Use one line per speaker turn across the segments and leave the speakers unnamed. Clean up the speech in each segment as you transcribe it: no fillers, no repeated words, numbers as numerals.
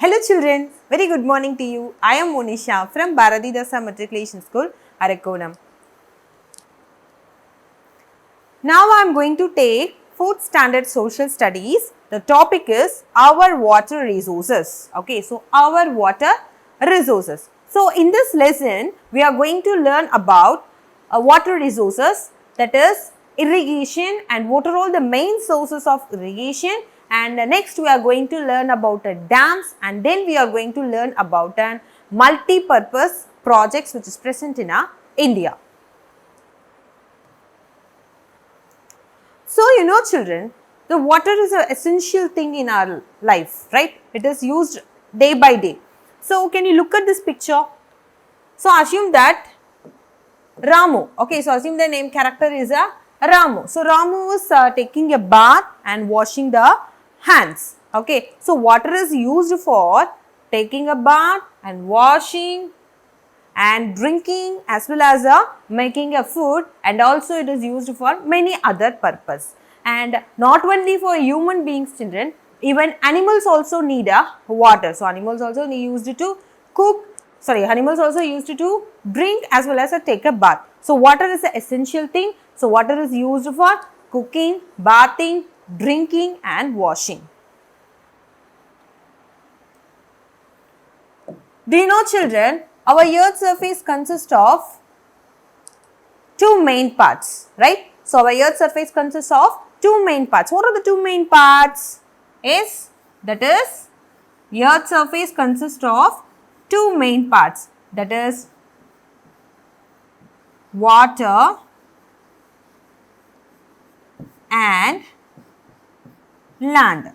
Hello children, very good morning to you. I am Monisha from Bharati Dasa Matriculation School, Arakkonam. Now I am going to take 4th standard social studies. The topic is our water resources. Okay, so our water resources. So in this lesson, we are going to learn about water resources, that is irrigation, and what are all the main sources of irrigation, and next we are going to learn about dams, and then we are going to learn about an multi-purpose projects which is present in India. So, you know children, the water is an essential thing in our life, right? It is used day by day. So, can you look at this picture? So, assume that Ramu, okay, so assume the name character is a Ramu. So, Ramu is taking a bath and washing the hands, okay. So, water is used for taking a bath and washing and drinking as well as making a food, and also it is used for many other purpose. And not only for human beings children, even animals also need a water. So, animals also used to cook, animals also used to drink as well as take a bath. So, water is an essential thing. So, water is used for cooking, bathing, drinking and washing. Do you know children, our earth's surface consists of two main parts, right? So, our earth's surface consists of two main parts. What are the two main parts? That is, earth's surface consists of two main parts, that is water and land,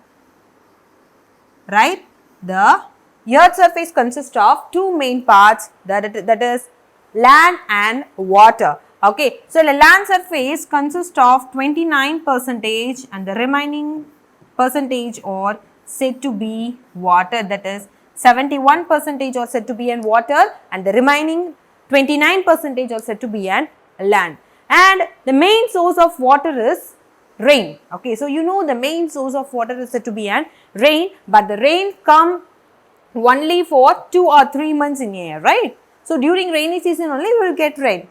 right? The earth's surface consists of two main parts, that is land and water. Okay, so the land surface consists of 29% and the remaining percentage are said to be water, that is 71% are said to be in water and the remaining 29% are said to be in land. And the main source of water is rain. Okay, so you know the main source of water is said to be an rain, but the rain come only for 2 or 3 months in a year, right? So, during rainy season only we will get rain.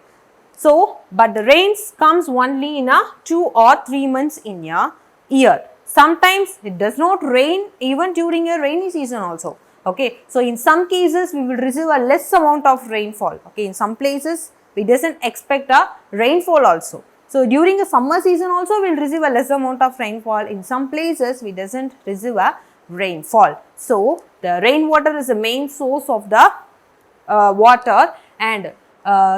So, but the rains comes only in 2 or 3 months in a year. Sometimes it does not rain even during a rainy season also. Okay, so in some cases we will receive a less amount of rainfall. Okay, in some places we doesn't expect a rainfall also. So, during the summer season also we will receive a less amount of rainfall. In some places we doesn't receive a rainfall. So, the rainwater is the main source of the water, and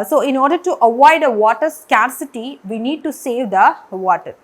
so in order to avoid a water scarcity, we need to save the water.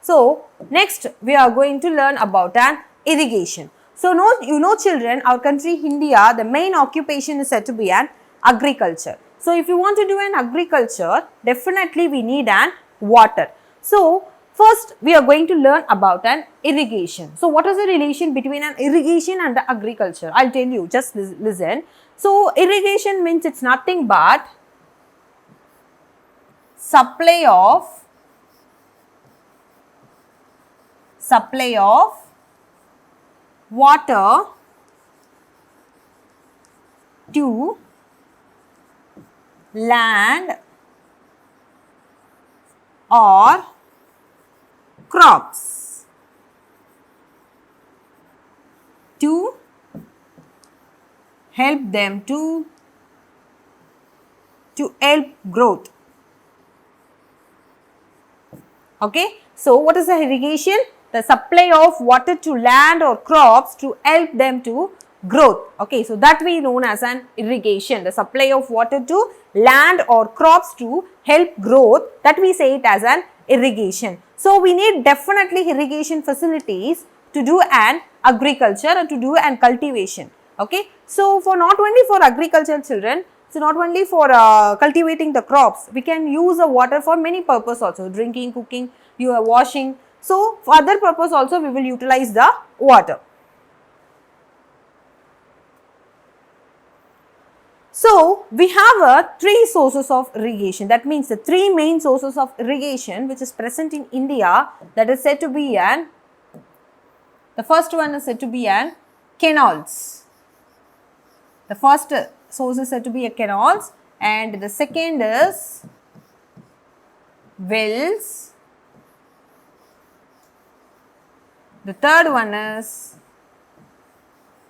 So, next we are going to learn about an irrigation. So, you know children, our country India, the main occupation is said to be an agriculture. So, if you want to do an agriculture, definitely we need an water. So, first we are going to learn about an irrigation. So, what is the relation between an irrigation and the agriculture? I will tell you, just listen. So, irrigation means it is nothing but supply of water to land or crops to help them to help growth. Okay. So, what is the irrigation? The supply of water to land or crops to help them to growth. Okay, so that we known as an irrigation. The supply of water to land or crops to help growth, that we say it as an irrigation. So, we need definitely irrigation facilities to do an agriculture and to do an cultivation. Okay, so for not only for agriculture children, so not only for cultivating the crops, we can use the water for many purpose also, drinking, cooking, washing. So, for other purpose also we will utilize the water. So we have three sources of irrigation. That means the three main sources of irrigation which is present in India, that is said to be the first one is said to be canals. The first source is said to be canals, and the second is wells. The third one is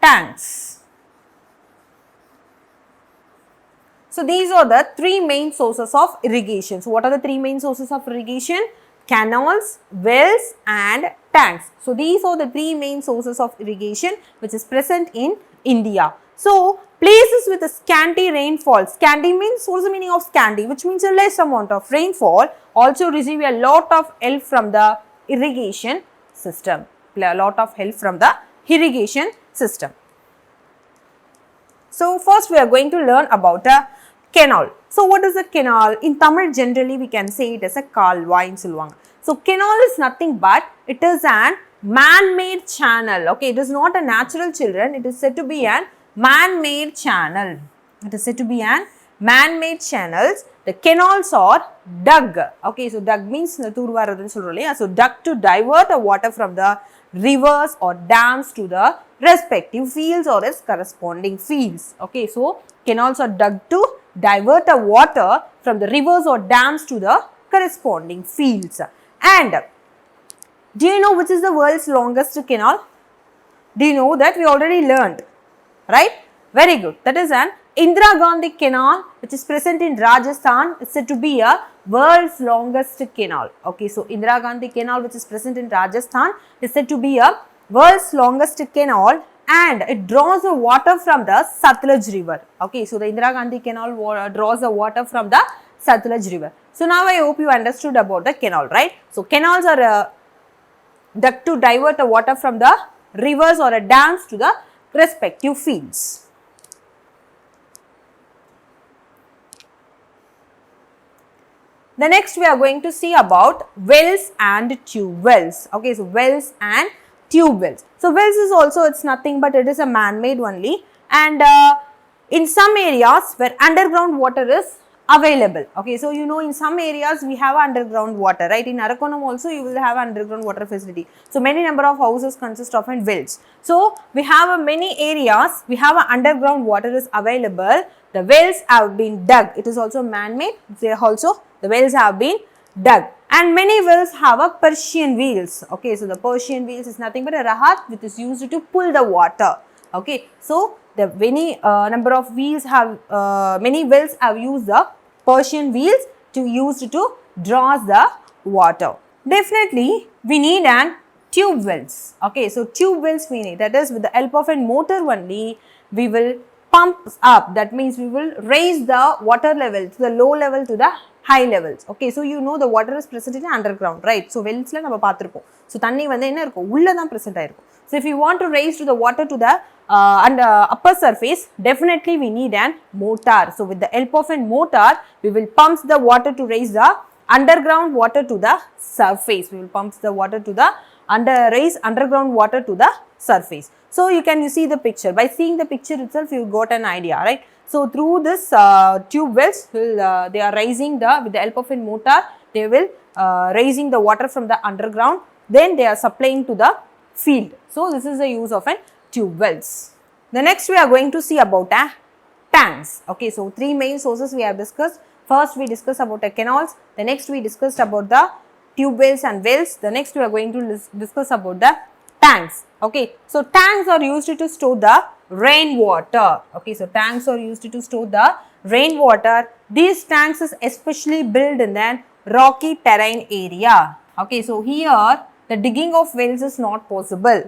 tanks. So these are the three main sources of irrigation. So what are the three main sources of irrigation? Canals, wells and tanks. So these are the three main sources of irrigation which is present in India. So places with a scanty rainfall. Scanty means, what is the meaning of scanty? Which means a less amount of rainfall, also receive a lot of help from the irrigation system. A lot of help from the irrigation system. So first we are going to learn about a canal. So what is a canal? In Tamil generally we can say it as a kalvai in சொல்லுவாங்க. So canal is nothing but it is an man-made channel. Okay, it is not a natural children. It is said to be an man-made channel. It is said to be an man-made channels. The canals are dug. Okay, so dug means தூர்வாரதுன்னு சொல்றோம் இல்லையா. So dug to divert the water from the rivers or dams to the respective fields or its corresponding fields. Okay, so canals are dug to divert the water from the rivers or dams to the corresponding fields. And do you know which is the world's longest canal? Do you know that? We already learned, right? Very good. That is an Indira Gandhi Canal which is present in Rajasthan. It's said to be a world's longest canal. Okay, so Indira Gandhi Canal which is present in Rajasthan is said to be a world's longest canal, and it draws the water from the Satluj river. Okay, so the Indira Gandhi Canal draws the water from the Satluj river. So now I hope you understood about the canal, right? So canals are dug to divert the water from the rivers or dams to the respective fields. The next we are going to see about wells and tube wells. Okay, so wells and tube wells. So wells is also, it's nothing but it is a man-made only, and in some areas where underground water is available. Okay, so you know in some areas we have underground water, right? In Arakonam also you will have underground water facility. So many number of houses consist of wells. So we have many areas, we have underground water is available. The wells have been dug. It is also man-made. They also, the wells have been dug, and many wells have a Persian wheels. Okay, so the Persian wheels is nothing but a rahat which is used to pull the water. Okay, so the many number of wheels have many wells have used the Persian wheels to use to draw the water. Definitely we need an tube wells. Okay, so tube wells we need, that is with the help of a motor only we will pump up. That means we will raise the water level to the low level to the high levels. Okay, so you know the water is present in underground, right? So wells la நம்ம பார்த்திருப்போம். So தண்ணி வந்து என்ன இருக்கும், உள்ள தான் present ஆயிருக்கும். So if you want to raise to the water to the upper surface, definitely we need an motor. So with the help of a motor we will pump the water to raise the underground water to the surface. We will pump the water to the raise underground water to the surface. So you can see the picture. By seeing the picture itself you got an idea, right? So through this tube wells they are raising with the help of a motor, they will raising the water from the underground, then they are supplying to the field. So this is the use of a tube wells. The next we are going to see about tanks. Okay, so three main sources we have discussed. First we discussed about the canals, the next we discussed about the tube wells and wells, the next we are going to discuss about the tanks. Okay, so tanks are used to store the rainwater. Okay, so tanks are used to store the rainwater. These tanks is especially built in the rocky terrain area. Okay, so here the digging of wells is not possible.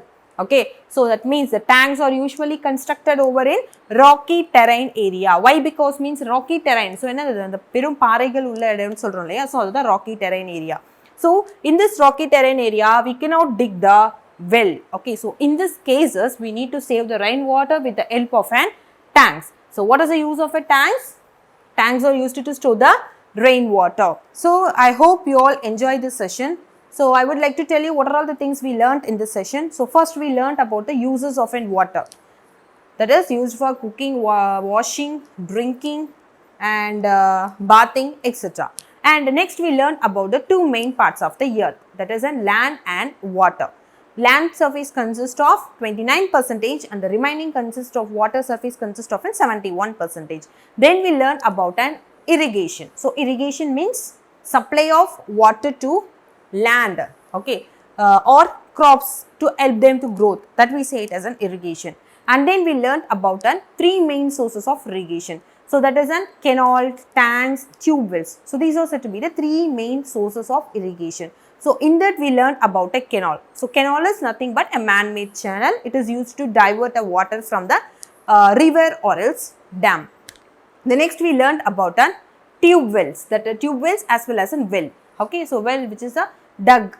Okay, so that means the tanks are usually constructed over in rocky terrain area. Why? Because means rocky terrain. So enna the perum paaraigal ulla idam solrom illaya, so adha rocky terrain area. So in this rocky terrain area we cannot dig the well. Okay, so in this cases we need to save the rainwater with the help of an tanks. So what is the use of a tanks? Tanks are used to store the rainwater. So I hope you all enjoy this session. So I would like to tell you what are all the things we learnt in this session. So first we learnt about the uses of water. that is used for cooking, washing, drinking and bathing, etc. And next we learn about the two main parts of the earth, that is in land and water. Land surface consists of 29% and the remaining consists of water surface consists of 71%. Then we learn about an irrigation. So, irrigation means supply of water to land, okay, or crops to help them to growth, that we say it as an irrigation. And then we learned about three main sources of irrigation. So, that is an canal, tanks, tube wells. So, these are said to be the three main sources of irrigation. So, in that we learned about a canal. So, canal is nothing but a man-made channel. It is used to divert the water from the river or else dam. The next we learned about tube wells, that are tube wells as well as a well. Okay, so well which is a dug.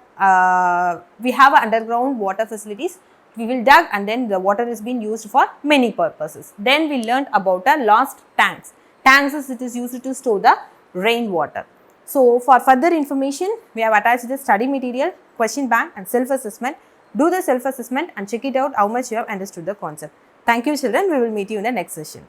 We have underground water facilities. We will dug and then the water is being used for many purposes. Then we learned about lost tanks. Tanks is it is used to store the rainwater. So, for further information, we have attached the study material, question bank and self-assessment. Do the self-assessment and check it out how much you have understood the concept. Thank you children. We will meet you in the next session.